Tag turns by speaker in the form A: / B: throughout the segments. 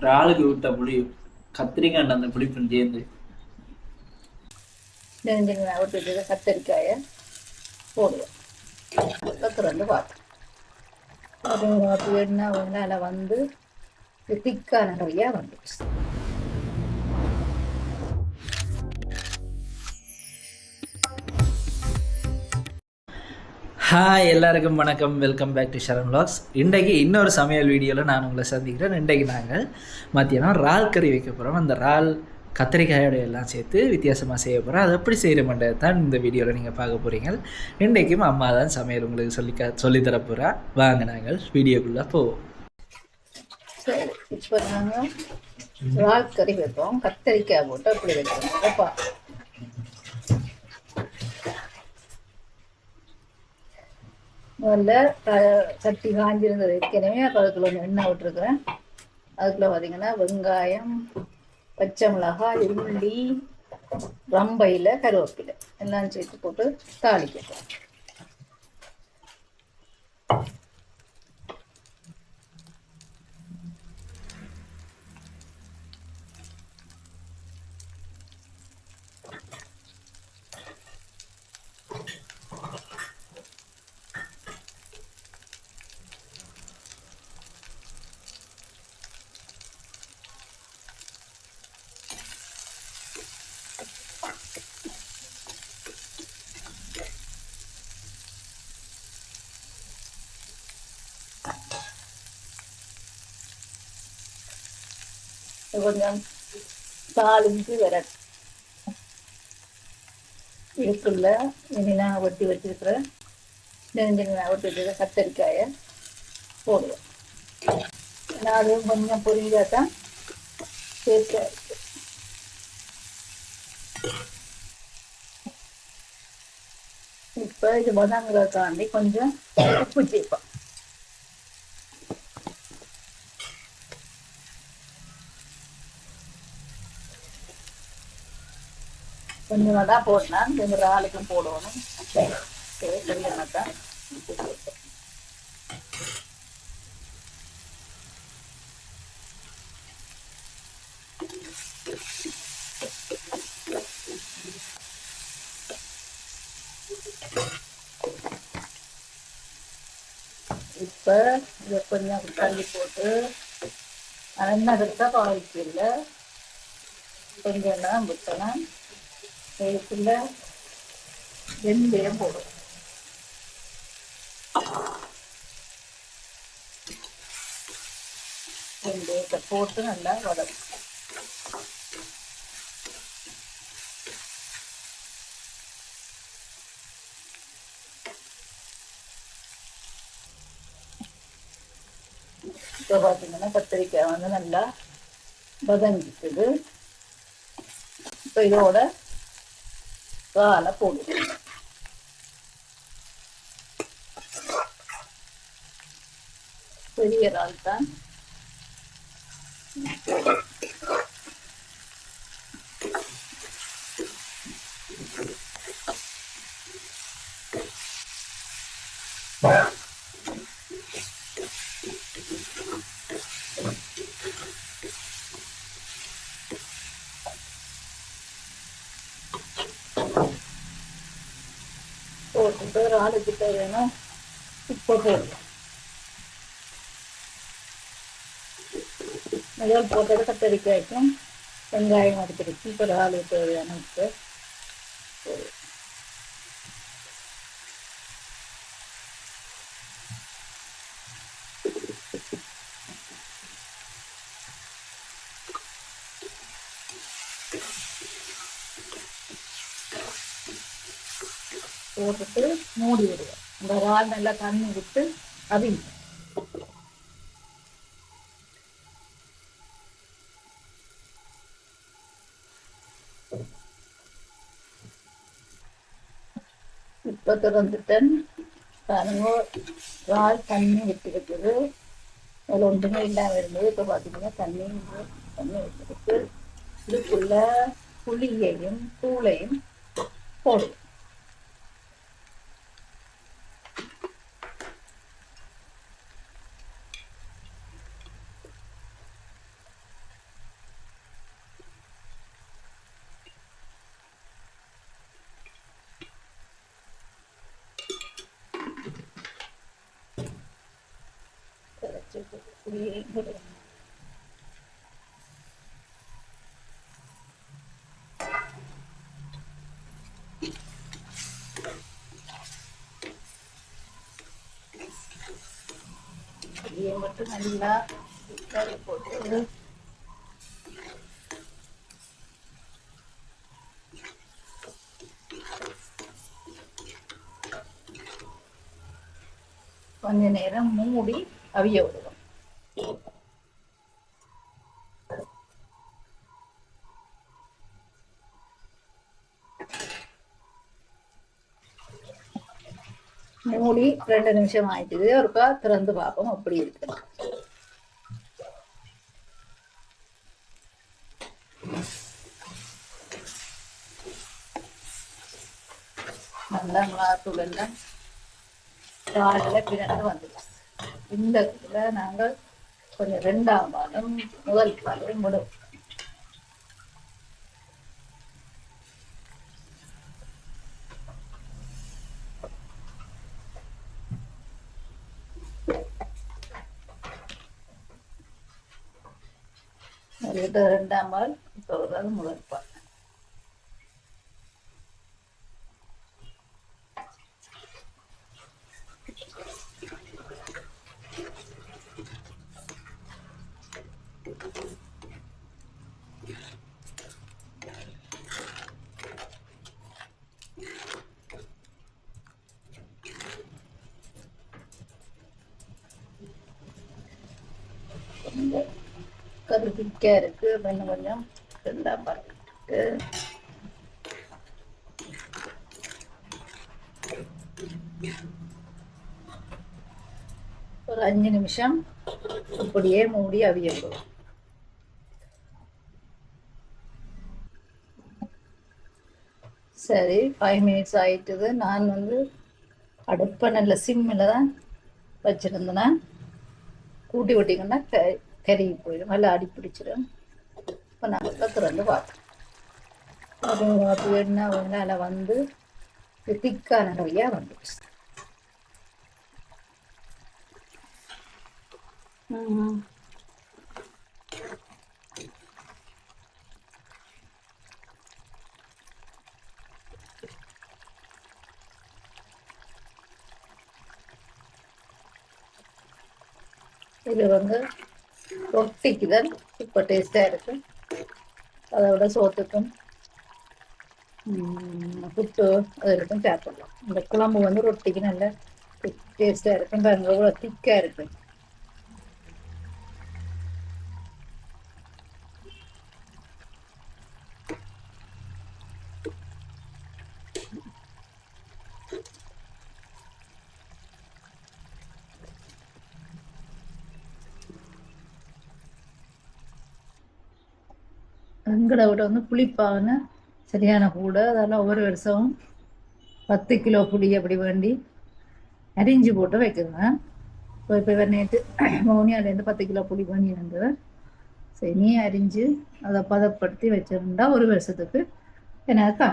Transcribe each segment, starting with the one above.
A: இறாலுக்கு விட்ட புளி கத்திரிக்காய் அந்த புளிப்பும் சேர்ந்து
B: விட்டுட்டு கத்தரிக்காயை போடுவோம். திறந்து பார்ப்போம். அது எண்ணெய் வெங்காயம் வந்து திக்கான நிறையா வந்துடுச்சு.
A: ஹாய் எல்லாருக்கும் வணக்கம், welcome back to Sharan vlogs. இன்றைக்கு இன்னொரு சமையல் வீடியோவில் நான் உங்களை சந்திக்கிறேன். இன்றைக்கு நாங்கள் மத்தியானம் இறால் கறி வைக்க போகிறோம். அந்த இறால் கத்திரிக்காயோட எல்லாம் சேர்த்து வித்தியாசமாக செய்ய போகிறோம். அது எப்படி செய்கிறோம்ன்றது தான் இந்த வீடியோவில் நீங்கள் பார்க்க போகிறீங்க. இன்றைக்கும் அம்மா தான் சமையல் உங்களுக்கு சொல்லித்தர போகிறா. வாங்க நாங்கள் வீடியோக்குள்ளே போவோம்.
B: சரி, இப்போ நாங்கள் இறால் கறி வைப்போம். கத்திரிக்காய் போட்டு அப்படி வைப்போம். முதல்ல சட்டி காஞ்சிருந்தது ஏற்கனவே. அப்போ அதுக்குள்ள எண்ணெய் விட்டுருக்குறேன். அதுக்குள்ள பார்த்தீங்கன்னா வெங்காயம், பச்சை மிளகாய், உள்ளி, ரம்பையில் கருவேப்பிலை எல்லாம் சேர்த்து போட்டு தாளிக்கிறோம். கொஞ்சம் தாளிஞ்சு வரட்டும். இதுக்குள்ள நான் வெட்டி வச்சிருக்கிறேன் வெட்டி கத்தரிக்காயை போடுவேன். ஏன்னா அதுவும் கொஞ்சம் பொரியலாதான் சேர்க்க. இப்போ இது வதங்குறதுக்காண்டி கொஞ்சம் உப்பு சேர்ப்போம். கொஞ்சமாக தான் போட்டேன்னா இந்த இறாலுக்கும் போடணும். கொஞ்சமாக தான் இப்போ இதை கொஞ்சம் தள்ளி போட்டு எண்ணெய் எடுத்தால் பாதிக்கு இல்லை. கொஞ்சம் எண்ணெய் விட்டலாம். இதுக்குள்ள வெந்தயம் போடும். வெந்தயத்தை போட்டு நல்லா வதக்கும். இப்போ பார்த்தீங்கன்னா கத்திரிக்காய் வந்து நல்லா வதங்கிக்குது. இப்போ இதோட காலை போடுவோம். பெரிய இறால் தான். போட்டு இறாலுக்கு தேவையான உப்பு போடலாம். முதல் போட்டது கத்தரிக்காய்க்கும் வெங்காயம் அடிச்சிருச்சு. இப்போ இறாலுக்கு தேவையான உப்பு போட்டுட்டு மூடி விடுவோம். இந்த இறால் நல்லா தண்ணி விட்டு அவிங்க. இப்போ திறந்துட்டேன். பாருங்க, இறால் தண்ணி விட்டு இருக்குது. அதில் ஒன்றுமே இல்லாமல் இருந்தது. இப்போ பார்த்தீங்கன்னா தண்ணி வச்சிருக்கு. இதுக்குள்ள புளியையும் தூளையும் போடும். இதை மட்டும் நல்லா போட்டு கொஞ்ச நேரம் மூடி அவிய விடுவோம். மூடி 2 நிமிஷம் ஆயிட்டுது. ஒருக்கா திறந்து பார்ப்போம் அப்படி இருக்கு. நல்லா மிளகாத்தூள் எல்லாம் காலையில் பிறகு வந்துடும். இந்த இதில் நாங்கள் கொஞ்சம் 2ஆம் பாலும் முதல் பாலும் விடும். அதுக்கிட்ட 2ஆம் பால் சொல்றது முதல் பால். கரு திக்கா இருக்கு. கொஞ்சம் கொஞ்சம் 2ஆம் பால் இருக்கு. ஒரு 5 நிமிஷம் இப்படியே மூடி அவியணும். சரி, 5 மினிட்ஸ் ஆயிட்டுது. நான் அடுப்பை நல்ல சிம்மில் தான் வச்சுருந்தேன்னா கூட்டி விட்டிங்கன்னா கருகி போயிடும், நல்லா அடி பிடிச்சிடும். இப்போ நாங்கள் திறந்து பார்ப்போம். அது என்ன அதில் திக்கான நிறையா வந்துடுச்சு. இது ரொட்டிக்கு தான் இப்போ டேஸ்டாக இருக்கு. அதோட சோத்துக்கும் புட்டு அதுக்கும் சாப்பிடலாம். இந்த குழம்பு ரொட்டிக்கு நல்ல டேஸ்டாக இருக்கும். பாருங்க எவ்வளோ திக்காக இருக்கு. எங்களை விட புளிப்பான சரியான கூட. அதெல்லாம் ஒவ்வொரு வருஷமும் 10 கிலோ புளி அப்படி வேண்டி அரிஞ்சு போட்டு வைக்குங்க. இப்போ நேற்று மௌனியாலேருந்து 10 கிலோ புளி பண்ணி வந்தவர் சரி நீ அரிஞ்சு அதை பதப்படுத்தி வச்சிருந்தா ஒரு வருஷத்துக்கு எனக்கு.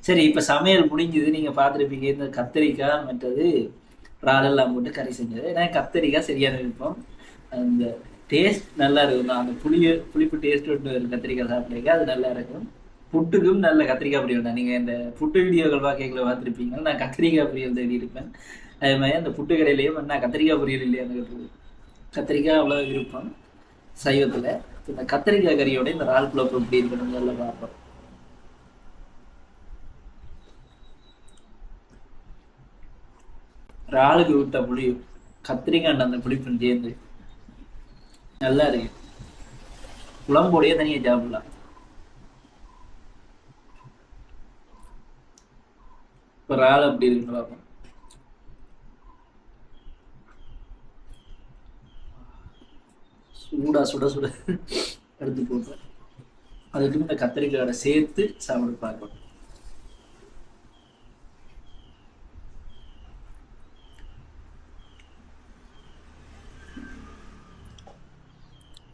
A: சரி, இப்போ சமையல் முடிஞ்சுது. நீங்கள் பார்த்துருப்பீங்க இந்த கத்திரிக்காய் மற்றது இறாலெல்லாம் போட்டு கறி செஞ்சது. ஏன்னா கத்திரிக்காய் சரியான விருப்பம். அந்த டேஸ்ட் நல்லா இருக்கும். அந்த புளிப்பு டேஸ்ட் ஒன்று வரும் கத்திரிக்காய் சாப்பிட்றீங்க, அது நல்லா இருக்கும். புட்டுக்கும் நல்ல கத்திரிக்காய் பொரியல். நீங்கள் இந்த புட்டு வீடியோக்கள் பார்த்துருப்பீங்க. நான் கத்திரிக்காய் பொரியல் தேடி இருப்பேன். அதே மாதிரி அந்த புட்டு கடையிலேயும் நான் கத்திரிக்காய் பொரியல் இல்லையா கேட்டது. கத்திரிக்காய் அவ்வளோ விருப்பம் சைவத்தில். இந்த கத்திரிக்காய் கறியோட இந்த இறால் குழம்பு எப்படி இருக்கணும் நல்லா பார்ப்போம். இறாலுக்கு விட்ட புளியும் கத்திரிக்காய் அந்த புளிப்பும் சேர்ந்து நல்லா இருக்கு. குழம்போடையே தனியாக சாப்பிடலாம். இப்போ இறால் அப்படி இருக்குன்னு பார்ப்போம். சூடா சுட சுட எடுத்து போடுறேன். அதுக்கு இந்த கத்திரிக்காயோட சேர்த்து சாப்பிட்டு பார்க்கணும்.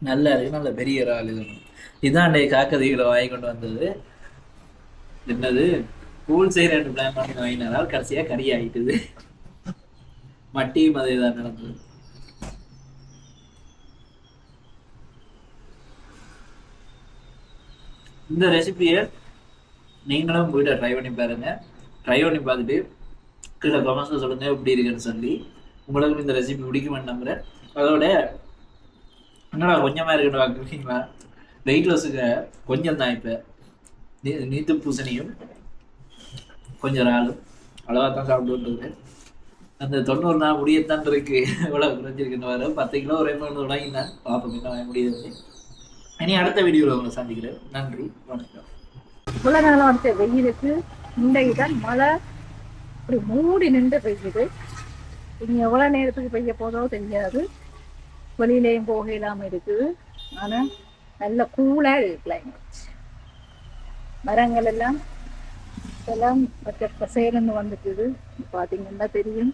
A: நல்லா இருக்கு. நல்ல பெரிய இறால் இது. இதுதான் அன்றைய காக்கதீவில் வாங்கி கொண்டு வந்தது. என்னது கூழ் செய்ய 2 பிளான் பண்ணி வாங்கினாலும் கடைசியாக கறி ஆகிட்டுது. மட்டியும் அதே தான் நடந்தது. இந்த ரெசிபியை நீங்களும் வீட்டை ட்ரை பண்ணி பாருங்க. ட்ரை பண்ணி பார்த்துட்டு கீழே கமெண்ட்ஸில் சொல்லுங்க எப்படி இருக்குன்னு சொல்லி. உங்களுக்கும் இந்த ரெசிபி பிடிக்குமென்னு நம்புகிறேன். அதோட என்னடா கொஞ்சமாக இருக்குன்னு பார்க்குறீங்களா? வெயிட் லாஸுக்கு கொஞ்சம் தான். இப்போ நீத்து பூசணியும் கொஞ்சம் இறாலும் அளவாக தான் சாப்பிட்டு அந்த 90 நாள் முடியத்தான் இருக்கு. எவ்வளோ குறைஞ்சிருக்குன்னு வர 10 கிலோ ஒரு எண்ணு உடங்கினேன். பார்ப்போம் என்ன வாங்க முடியாது. இனி அடுத்த வீடியோவில் உங்களை சந்திக்கிறேன். நன்றி, வணக்கம்.
B: இவ்வளோ நாளாக வந்து வெயிலுக்கு இன்றைக்கு தான் மழை இப்படி மூடி நின்று பெய்யுது. இனி எவ்வளோ நேரத்துக்கு பெய்ய போதோ தெரியாது. வெளியிலையும் போக இல்லாமல் இருக்குது. ஆனால் நல்ல கூலாக இருக்கு கிளைமேட். மரங்கள் எல்லாம் பச்சை பசேலன்னு வந்துட்டுது. பார்த்தீங்கன்னா தெரியும்.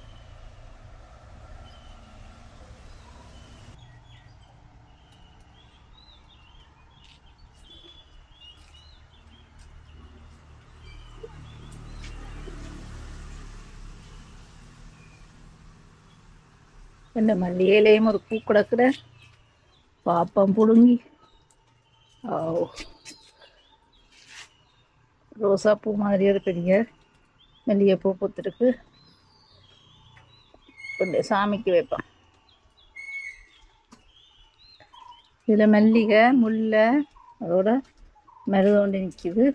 B: இந்த மல்லிகையிலையும் ஒரு பூ கிடக்குற பாப்பம் புடுங்கி ரோசா பூ மாதிரி ஒரு பெரிய மல்லிகை பூ பூத்துருக்கு. கொண்டு சாமிக்கு வைப்பேன். இதில் மல்லிகை முல்லை அதோட மருதோண்டு நிற்கிது.